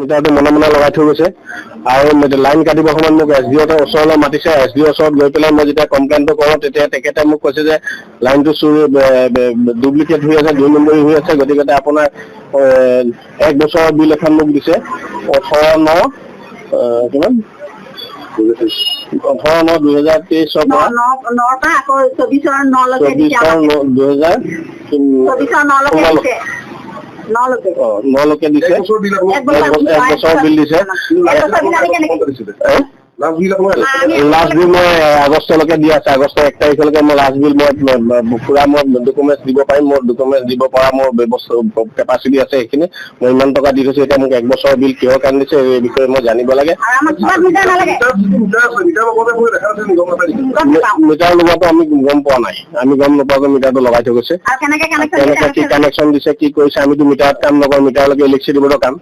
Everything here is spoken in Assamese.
মিটাৰটো মনে মনে লগাই থৈ গৈছে আৰু লাইন কাটিবৰ সময়ত মোক SDO ওচৰলৈ মাতিছে SDO ওচৰত গৈ পেলাই মই যেতিয়া কমপ্লেইনটো কৰোঁ তেতিয়া তেখেতে মোক কৈছে যে লাইনটো ডুপ্লিকেট হৈ আছে 2 নম্বৰী হৈ আছে গতিকে আপোনাৰ 1 বছৰৰ বিল এখন মোক দিছে 18/9 কিমান 18/9/2023 পৰা 9 দিছে 1 বছৰৰ বিল দিছে লাষ্ট বিল মই আগষ্টলৈকে দি আছে আগষ্ট 1 তাৰিখলৈকে মই লাষ্ট বিল মই পুৰা মই ডকুমেণ্টছ দিব পাৰিম মোৰ ডকুমেণ্টছ দিব পৰা মোৰ ব্যৱস্থা কেপাচিটি আছে সেইখিনি মই ইমান টকা দি থৈছোঁ এতিয়া মোক 1 বছৰৰ বিল কিহৰ কাৰণে দিছে এই বিষয়ে মই জানিব লাগে মিটাৰ লগোৱাটো আমি গম পোৱা নাই আমি গম নোপোৱাকৈ মিটাৰটো লগাই থৈ গৈছে কেনেকৈ কি কানেকশ্যন দিছে কি কৰিছে আমিতো মিটাৰত কাম নকৰোঁ মিটাৰলৈকে ইলেক্ট্ৰিচিটি বোৰ্ডৰ কাম